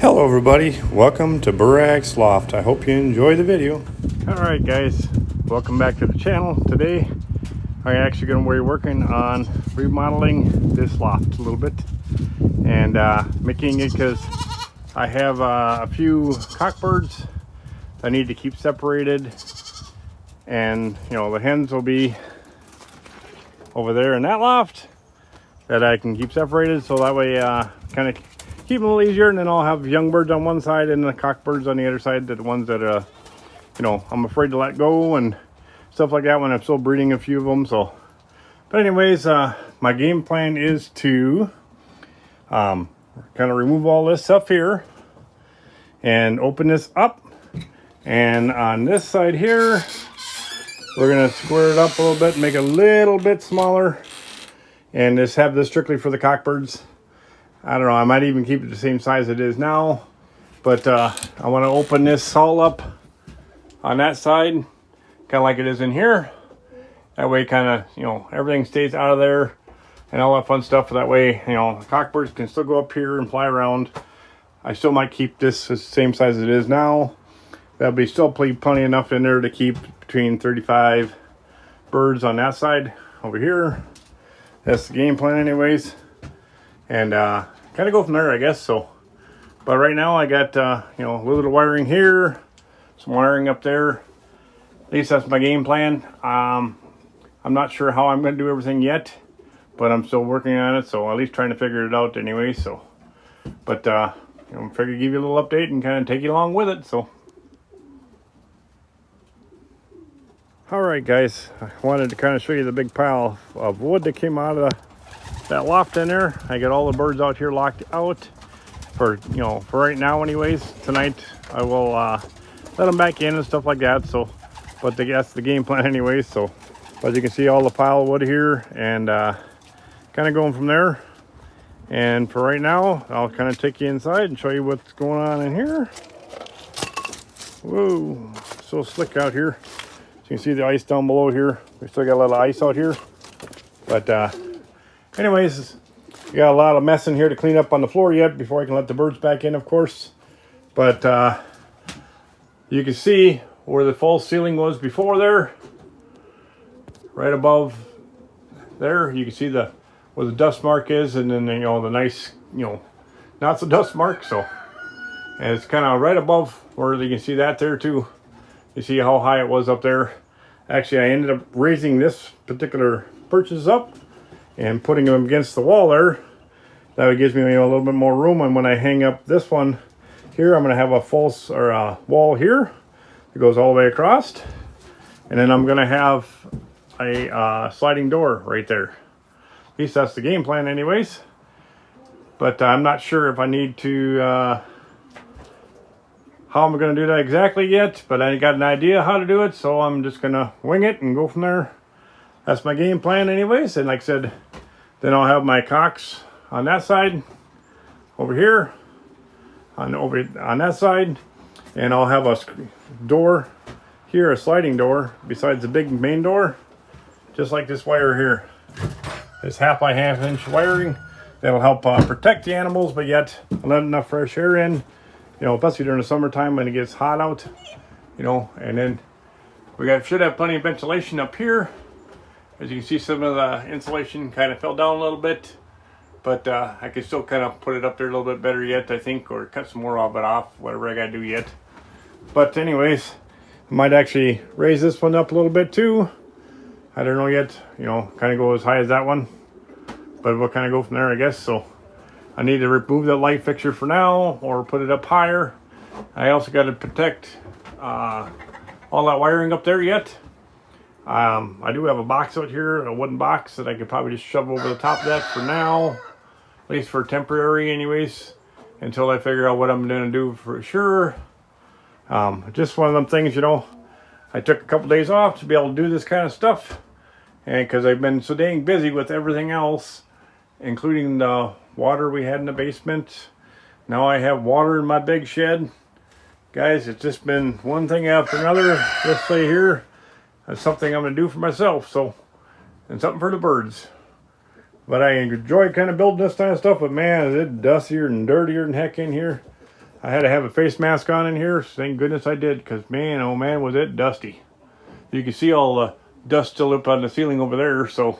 Hello everybody, welcome to Burak's Loft. I hope you enjoy the video. Alright guys, welcome back to the channel. Today I'm actually going to be working on remodeling this loft a little bit and making it, because I have a few cockbirds I need to keep separated, and you know, the hens will be over there in that loft that I can keep separated, so that way kind of keep them a little easier, and then I'll have young birds on one side and the cockbirds on the other side, the ones that you know, I'm afraid to let go and stuff like that when I'm still breeding a few of them. So but anyways, my game plan is to kind of remove all this stuff here and open this up, and on this side here we're gonna square it up a little bit, make it a little bit smaller, and just have this strictly for the cockbirds. I don't know, I might even keep it the same size it is now, but I want to open this all up on that side, kind of like it is in here. That way, kind of, you know, everything stays out of there and all that fun stuff. That way, you know, the cockbirds can still go up here and fly around. I still might keep this the same size it is now. That'll be still plenty enough in there to keep between 35 birds on that side over here. That's the game plan anyways. And kind of go from there, I guess. So, but right now I got you know, a little bit of wiring here, some wiring up there. At least that's my game plan. I'm not sure how I'm going to do everything yet, but I'm still working on it. So at least trying to figure it out anyway. So, but you know, I figured give you a little update and kind of take you along with it. So, all right, guys, I wanted to kind of show you the big pile of wood that came out of that loft in there. I got all the birds out here locked out for, you know, for right now anyways. Tonight I will let them back in and stuff like that. So, but that's the game plan anyways. So, but you can see all the pile of wood here, and kind of going from there. And for right now, I'll kind of take you inside and show you what's going on in here. Whoa, so slick out here. So you can see the ice down below here. We still got a lot of ice out here, but anyways, we got a lot of mess in here to clean up on the floor yet before I can let the birds back in, of course. But you can see where the false ceiling was before there. Right above there, you can see where the dust mark is, and then, you know, the nice, you know, not the dust mark. So, and it's kind of right above where you can see that there too. You see how high it was up there. Actually, I ended up raising this particular perches up and putting them against the wall there. That gives me, you know, a little bit more room. And when I hang up this one here, I'm going to have a false, or a wall here that goes all the way across, and then I'm going to have a sliding door right there. At least that's the game plan anyways. But I'm not sure if I need to how I'm going to do that exactly yet, but I got an idea how to do it, so I'm just going to wing it and go from there. That's my game plan anyways. And like I said, then I'll have my cocks on that side over here, on that side, and I'll have a door here, a sliding door besides the big main door, just like this wire here. This 1/2 inch wiring that'll help protect the animals, but yet let enough fresh air in, you know, especially during the summertime when it gets hot out, you know. And then we should have plenty of ventilation up here. As you can see, some of the insulation kind of fell down a little bit, but I can still kind of put it up there a little bit better yet, I think, or cut some more of it off, whatever I got to do yet. But anyways, I might actually raise this one up a little bit too. I don't know yet, you know, kind of go as high as that one, but we'll kind of go from there, I guess. So I need to remove that light fixture for now, or put it up higher. I also got to protect all that wiring up there yet. I do have a box out here, a wooden box that I could probably just shove over the top of that for now, at least for temporary anyways, until I figure out what I'm going to do for sure. Just one of them things, you know, I took a couple days off to be able to do this kind of stuff, and because I've been so dang busy with everything else, including the water we had in the basement. Now I have water in my big shed. Guys, it's just been one thing after another. Let's say here, that's something I'm going to do for myself, so, and something for the birds. But I enjoy kind of building this kind of stuff, but man, is it dustier and dirtier than heck in here. I had to have a face mask on in here. Thank goodness I did, because man, oh man, was it dusty. You can see all the dust still up on the ceiling over there. So,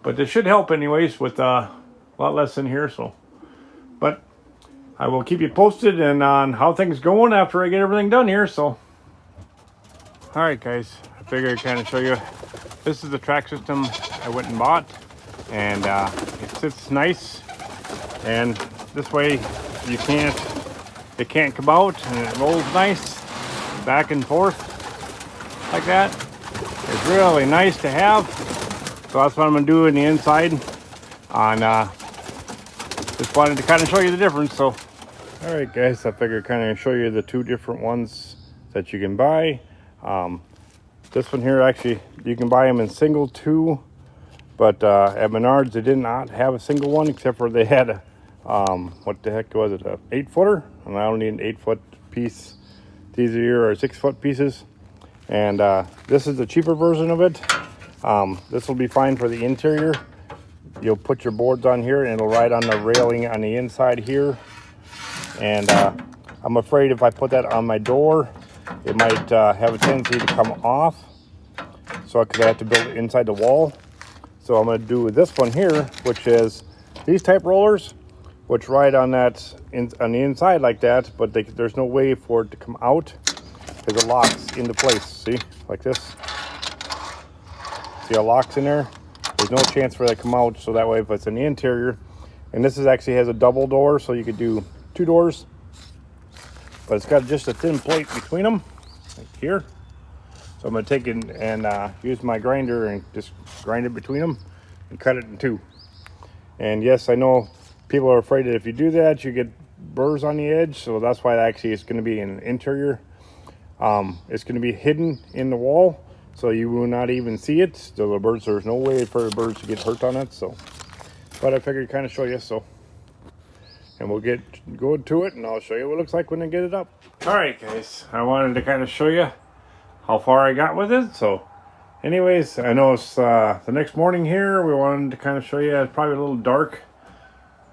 but this should help anyways with a lot less in here. So, but I will keep you posted and on how things going after I get everything done here. So, all right, guys, I figured I'd kind of show you. This is the track system I went and bought, and it sits nice. And this way, it can't come out, and it rolls nice back and forth like that. It's really nice to have. So that's what I'm gonna do in the inside. On just wanted to kind of show you the difference. So, all right, guys, I figured kind of show you the two different ones that you can buy. This one here, actually, you can buy them in single two, but at Menards they did not have a single one, except for they had a what the heck was it, a 8-footer, and I don't need an 8-foot piece. These here are 6-foot pieces, and this is the cheaper version of it. This will be fine for the interior. You'll put your boards on here and it'll ride on the railing on the inside here, and I'm afraid if I put that on my door, it might have a tendency to come off, so because I have to build it inside the wall. So I'm going to do this one here, which is these type rollers, which ride on that on the inside like that, but there's no way for it to come out because it locks into place. See, like this. See how it locks in there? There's no chance for that to come out, so that way if it's in the interior. And this is actually has a double door, so you could do 2 doors, but it's got just a thin plate between them, like here. So I'm going to take it and use my grinder and just grind it between them and cut it in 2. And yes, I know people are afraid that if you do that, you get burrs on the edge. So that's why actually it's going to be in the interior. It's going to be hidden in the wall, so you will not even see it. So the birds, there's no way for the birds to get hurt on it. So, but I figured kind of show you. So, and we'll go to it, and I'll show you what it looks like when I get it up. All right, guys, I wanted to kind of show you how far I got with it. So anyways, I know it's the next morning here. We wanted to kind of show you. It's probably a little dark,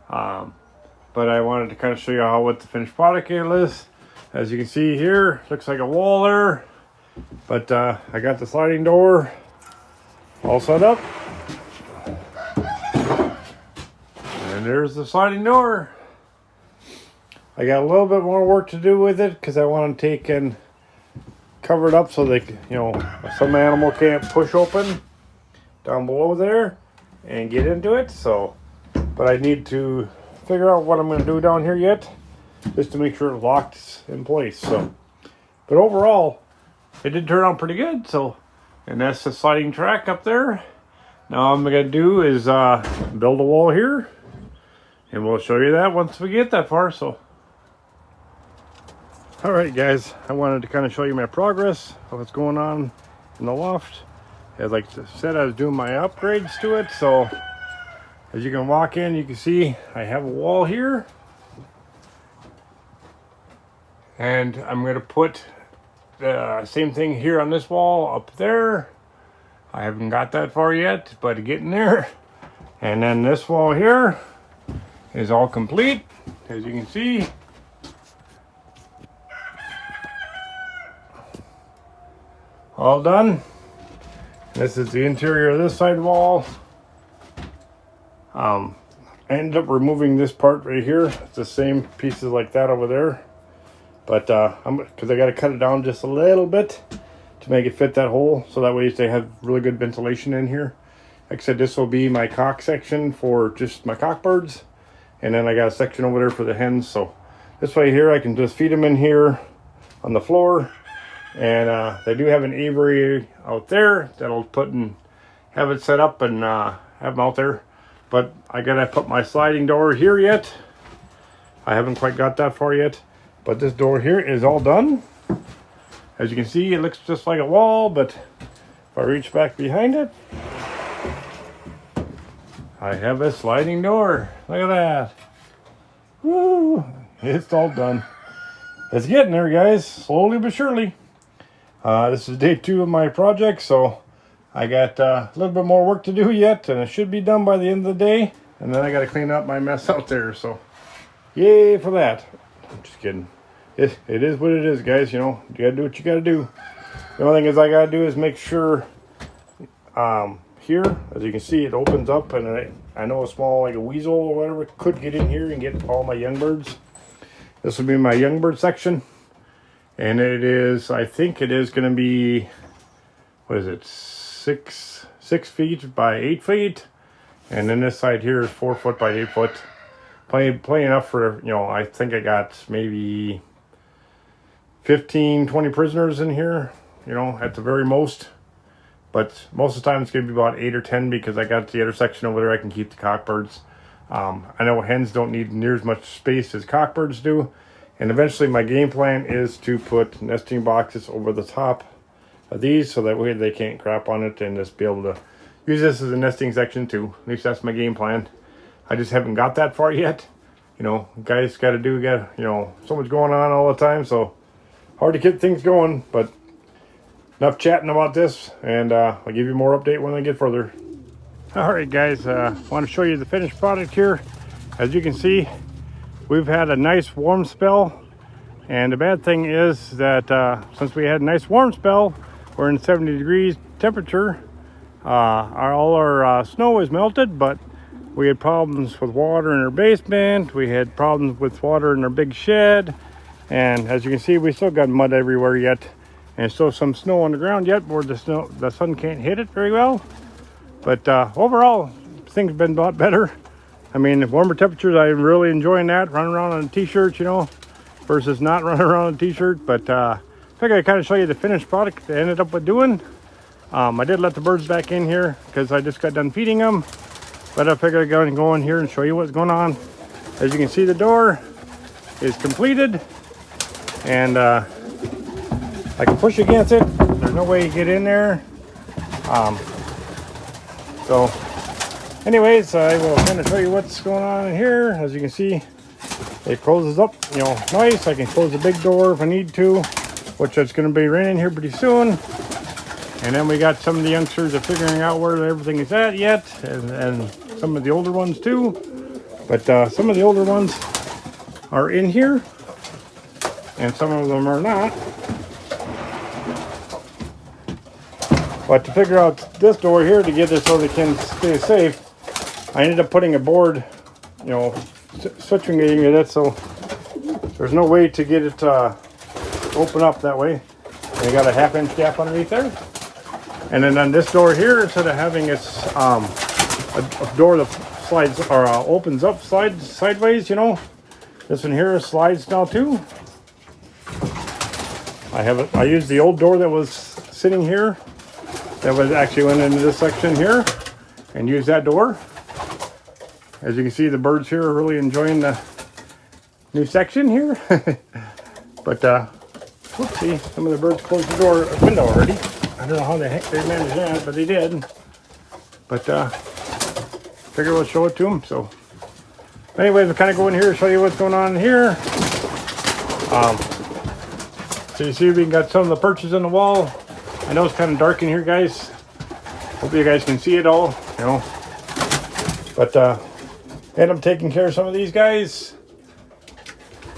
but I wanted to kind of show you what the finished product is. As you can see here, looks like a wall there, but I got the sliding door all set up, and there's the sliding door. I got a little bit more work to do with it because I want to take and cover it up so they, some animal can't push open down below there and get into it. So, but I need to figure out what I'm going to do down here yet, just to make sure it's locked in place. So, but overall, it did turn out pretty good. So, and that's the sliding track up there. Now all I'm going to do is build a wall here, and we'll show you that once we get that far. So, all right, guys, I wanted to kind of show you my progress of what's going on in the loft. As like I said, I was doing my upgrades to it. So as you can walk in, you can see I have a wall here, and I'm going to put the same thing here on this wall up there. I haven't got that far yet, but getting there. And then this wall here is all complete, as you can see. All done. This is the interior of this side wall. I ended up removing this part right here. It's the same pieces like that over there, but because I got to cut it down just a little bit to make it fit that hole, so that way they have really good ventilation in here. Like I said, this will be my cock section for just my cockbirds, and then I got a section over there for the hens. So this way here I can just feed them in here on the floor. And they do have an aviary out there that'll have it set up and have them out there. But I gotta put my sliding door here yet. I haven't quite got that far yet, but this door here is all done. As you can see, it looks just like a wall, but if I reach back behind it, I have a sliding door. Look at that. Woo! It's all done. It's getting there, guys, slowly but surely. This is day 2 of my project, so I got a little bit more work to do yet, and it should be done by the end of the day. And then I got to clean up my mess out there, so yay for that. Just kidding. It is what it is, guys. You know, you gotta do what you gotta do. The only thing is I gotta do is make sure here, as you can see, it opens up, and I know a small, like a weasel or whatever, could get in here and get all my young birds. This will be my young bird section, and it is, I think it is going to be, what is it, 6 feet by 8 feet, and then this side here is 4 foot by 8 foot. Plenty enough for, you know, I think I got maybe 15, 20 prisoners in here, you know, at the very most. But most of the time it's going to be about 8 or 10, because I got the other section over there I can keep the cockbirds. I know hens don't need near as much space as cockbirds do. And eventually my game plan is to put nesting boxes over the top of these, so that way they can't crap on it, and just be able to use this as a nesting section too. At least that's my game plan. I just haven't got that far yet. You know, guys got, you know, so much going on all the time, so hard to get things going. But enough chatting about this, and I'll give you more update when I get further. Alright guys, want to show you the finished product here. As you can see, we've had a nice warm spell, and the bad thing is that since we had a nice warm spell, we're in 70 degrees temperature. All our snow is melted, but we had problems with water in our basement. We had problems with water in our big shed, and as you can see, we still got mud everywhere yet. And still some snow on the ground yet, where the sun can't hit it very well. But overall, things have been a lot better. I mean, warmer temperatures, I'm really enjoying that. Running around on a t-shirt, you know, versus not running around on a t-shirt. But I figured I'd kind of show you the finished product I ended up with doing. I did let the birds back in here because I just got done feeding them. But I figured I'd go in here and show you what's going on. As you can see, the door is completed. And I can push against it. There's no way you get in there. So anyways, I will kind of show you what's going on in here. As you can see, it closes up, you know, nice. I can close the big door if I need to, which it's going to be raining here pretty soon. And then we got some of the youngsters are figuring out where everything is at yet, and some of the older ones too. But some of the older ones are in here, and some of them are not. But to figure out this door here to get it so they can stay safe, I ended up putting a board, you know, switching it, so there's no way to get it to open up that way. And you got a 1/2-inch gap underneath there. And then on this door here, instead of having its a door that slides or opens up sideways, you know, this one here slides now too. I used the old door that was sitting here. That was actually went into this section here, and use that door. As you can see, the birds here are really enjoying the new section here. But whoopsie, some of the birds closed the window already. I don't know how the heck they managed that, but they did. But figure we'll show it to them. So anyways, we'll kind of go in here and show you what's going on in here. So you see we got some of the perches on the wall. I know it's kind of dark in here, guys. Hope you guys can see it all, you know. But end up taking care of some of these guys.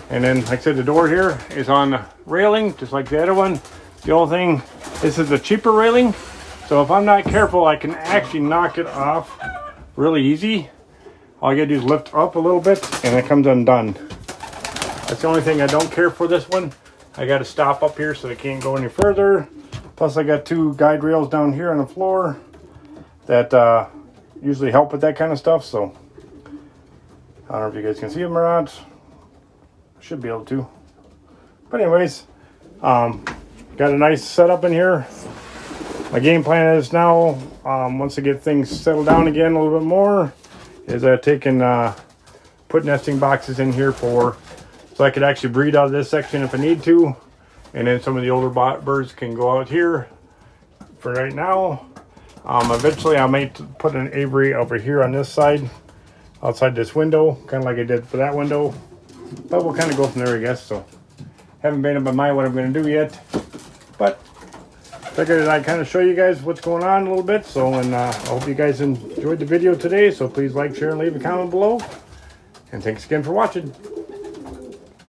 And then, like I said, the door here is on the railing, just like the other one. The only thing, this is a cheaper railing. So if I'm not careful, I can actually knock it off really easy. All I gotta do is lift up a little bit and it comes undone. That's the only thing I don't care for this one. I gotta stop up here so they can't go any further. Plus I got 2 guide rails down here on the floor that usually help with that kind of stuff. So I don't know if you guys can see them or not. Should be able to. But anyways, got a nice setup in here. My game plan is now, once I get things settled down again a little bit more, is put nesting boxes in here so I could actually breed out of this section if I need to. And then some of the older birds can go out here for right now. Eventually I might put an aviary over here on this side, outside this window, kind of like I did for that window. But we'll kind of go from there, I guess. So haven't made up my mind what I'm going to do yet. But figured I'd kind of show you guys what's going on a little bit. So, and I hope you guys enjoyed the video today. So please like, share, and leave a comment below. And thanks again for watching.